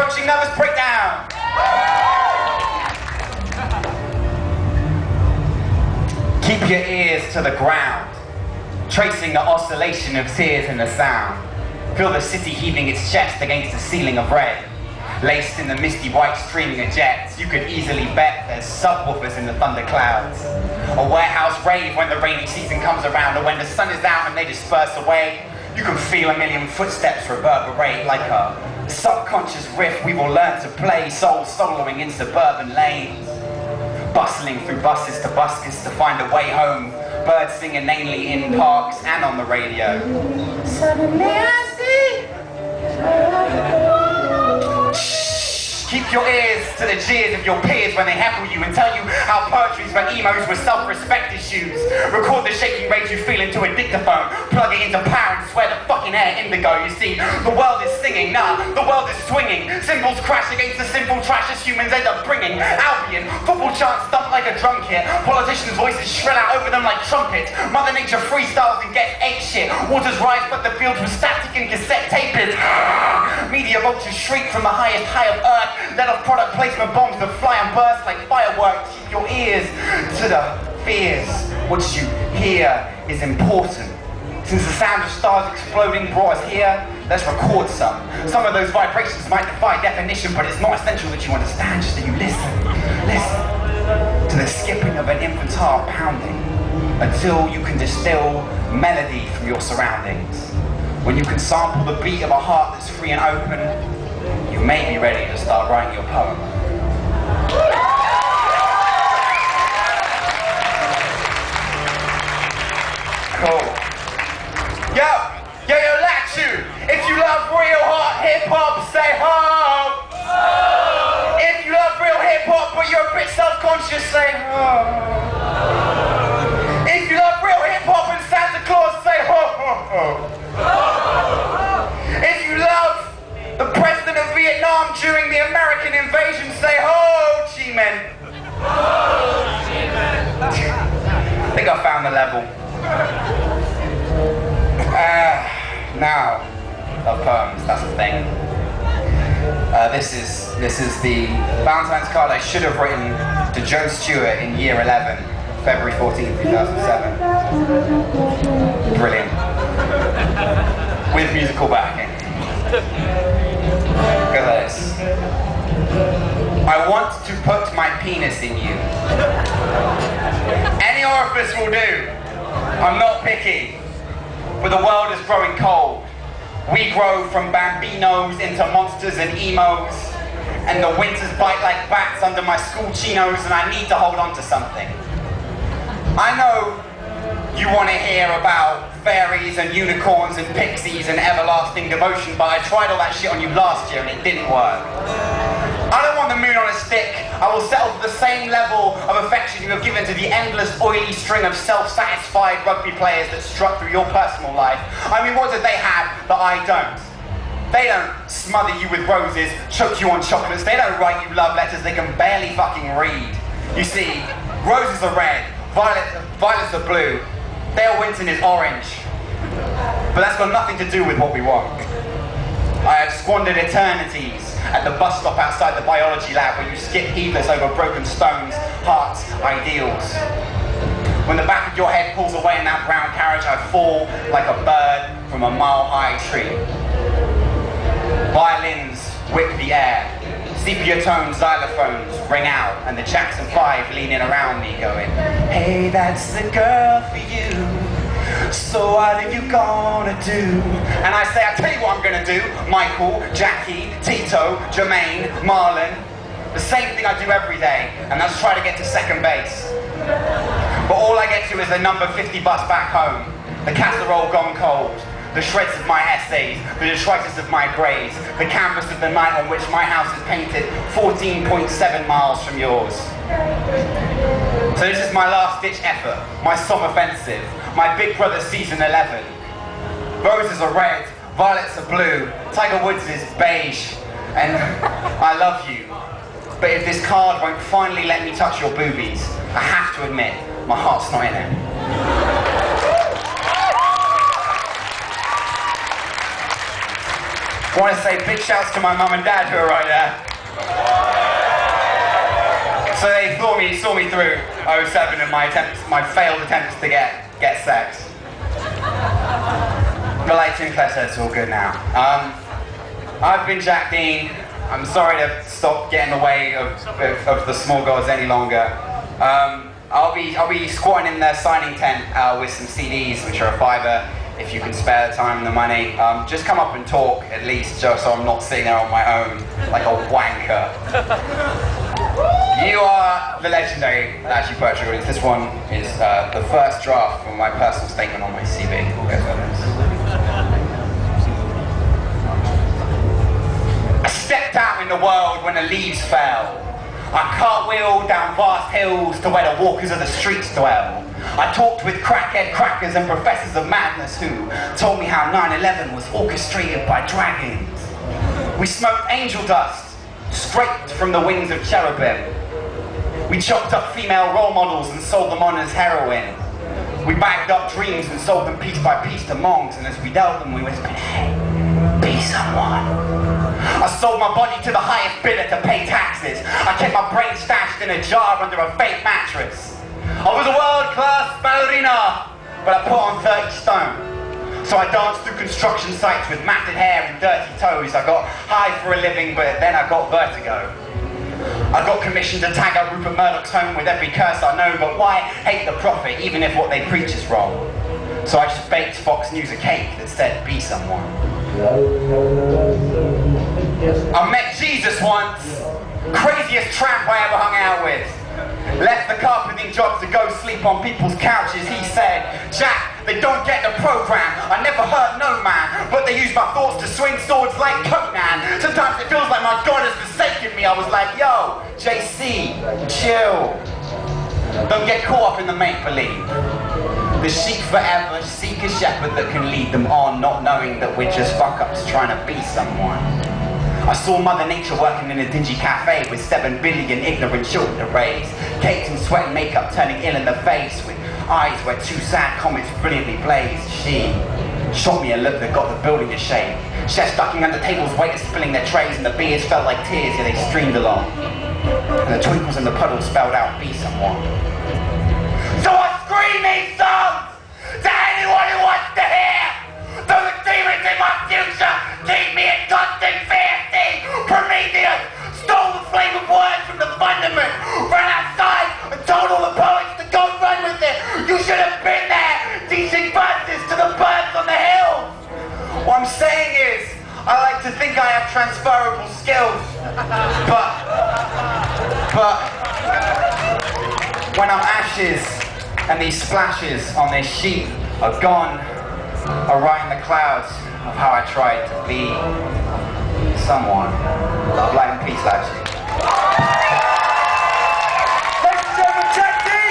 approaching nervous breakdown. Keep your ears to the ground, tracing the oscillation of tears in the sound. Feel the city heaving its chest against the ceiling of red. Laced in the misty white streaming of jets, you could easily bet there's subwoofers in the thunder clouds. A warehouse rave when the rainy season comes around, or when the sun is out and they disperse away. You can feel a million footsteps reverberate like a subconscious riff we've all learned to play, souls soloing in suburban lanes. Bustling through buses to buskers to find a way home, birds sing inanely in parks and on the radio. Suddenly I see. Keep your ears to the jeers of your peers when they heckle you and tell you how poetry's for emos with self-respect issues. Record the shaking rage you feel into a dictaphone, plug it into power and swear the fucking air indigo. You see, the world is singing, nah, the world is swinging. Cymbals crash against the simple trash as humans end up bringing. Albion, football chants thump like a drum kit. Politicians' voices shrill out over them like trumpets. Mother Nature freestyles and gets ape shit. Waters rise but the fields were static and cassette tapers. Media vultures shriek from the highest high of earth. Let off product placement bombs that fly and burst like fireworks. Keep your ears to the fears. What you hear is important. Since the sound of stars exploding brought us here, let's record some. Some of those vibrations might defy definition, but it's not essential that you understand, just that you listen. Listen to the skipping of an infant's heart pounding until you can distill melody from your surroundings. When you can sample the beat of a heart that's free and open, you may be ready to start writing your poem. Cool. Yo, Latitude. If you love real hot hip-hop, say ho. If you love real hip-hop but you're a bit self-conscious, say ho. If you love real hip-hop and Santa Claus, say ho, ho, ho. If you love the president of Vietnam during the American invasion, say Ho Chi Minh. Ho Chi Minh. I think I found the level. Now, love poems, that's the thing. This is the Valentine's card I should have written to Joe Stewart in year 11, February 14th, 2007. Brilliant. With musical backing. Look at this. I want to put my penis in you. Any orifice will do. I'm not picky. But the world is growing cold. We grow from bambinos into monsters and emos. And the winters bite like bats under my school chinos, and I need to hold on to something. I know you want to hear about fairies and unicorns and pixies and everlasting devotion, but I tried all that shit on you last year and it didn't work. I don't want the moon on a stick. I will settle for the same level of affection you have given to the endless oily string of self-satisfied rugby players that struck through your personal life. I mean, what did they have that I don't? They don't smother you with roses, choke you on chocolates, they don't write you love letters they can barely fucking read. You see, roses are red, violets are blue, Dale Winton is orange. But that's got nothing to do with what we want. I have squandered eternities at the bus stop outside the biology lab where you skip heedless over broken stones, hearts, ideals. When the back of your head pulls away in that brown carriage, I fall like a bird from a mile-high tree. Violins whip the air. Sepia-toned xylophones ring out, and the Jackson 5 lean in around me going, hey, that's the girl for you. So what are you gonna do? And I say, I'll tell you what I'm gonna do. Michael, Jackie, Tito, Jermaine, Marlon. The same thing I do every day, and that's try to get to second base. But all I get to is the number 50 bus back home. The casserole gone cold. The shreds of my essays, the detritus of my grades, the canvas of the night on which my house is painted 14.7 miles from yours. So this is my last-ditch effort, my somme offensive, my Big Brother season 11. Roses are red, violets are blue, Tiger Woods is beige, and I love you. But if this card won't finally let me touch your boobies, I have to admit, my heart's not in it. I want to say big shouts to my mum and dad who are right there. So they saw me through 07 and my failed attempts to get sex. But like Sinclair said, it's all good now. I've been Jack Dean. I'm sorry to stop getting in the way of the small gods any longer. I'll be squatting in their signing tent with some CDs, which are a $5 if you can spare the time and the money. Just come up and talk at least, just so I'm not sitting there on my own like a wanker. You are the legendary Latitude Poetry Audience. This one is the first draft from my personal statement on my CV. We'll go for this. I stepped out in the world when the leaves fell. I cartwheeled down vast hills to where the walkers of the streets dwell. I talked with crackhead crackers and professors of madness who told me how 9/11 was orchestrated by dragons. We smoked angel dust, scraped from the wings of cherubim. We chopped up female role models and sold them on as heroin. We bagged up dreams and sold them piece by piece to monks, and as we dealt them we whispered, hey, be someone. I sold my body to the highest bidder to pay taxes. I kept my brain stashed in a jar under a fake mattress. I was a world-class ballerina, but I put on 30 stone. So I danced through construction sites with matted hair and dirty toes. I got high for a living, but then I got vertigo. I got commissioned to tag up Rupert Murdoch's home with every curse I know, but why hate the prophet even if what they preach is wrong? So I just baked Fox News a cake that said, be someone. I met Jesus once, craziest tramp I ever hung out with. Left the carpeting job to go sleep on people's couches. He said, Jack, they don't get the program. I never hurt no man, but they use my thoughts to swing swords like Conan. Sometimes it feels like my God has forsaken me. I was like, yo, JC, chill. Don't get caught up in the make-believe. The sheep forever seek a shepherd that can lead them on, not knowing that we're just fuck-ups trying to be someone. I saw Mother Nature working in a dingy cafe with 7 billion ignorant children to raise. Caked in sweat and makeup turning ill in the face with eyes where 2 sad comets brilliantly blazed. She shot me a look that got the building to shake. Chefs ducking under tables, waiters spilling their trays, and the beers felt like tears, yeah, they streamed along. And the twinkles in the puddles spelled out, be someone. So I scream these songs to anyone who wants to hear. Though the demons in my future keep me in constant fear. Prometheus stole the flame of words from the fundament, ran outside and told all the poets to go run with it. You should have been there, teaching verses to the birds on the hills. What I'm saying is, I like to think I have transferable skills, but when I'm ashes and these splashes on this sheet are gone, I write in the clouds of how I tried to be someone. Love, light and peace, Latitude.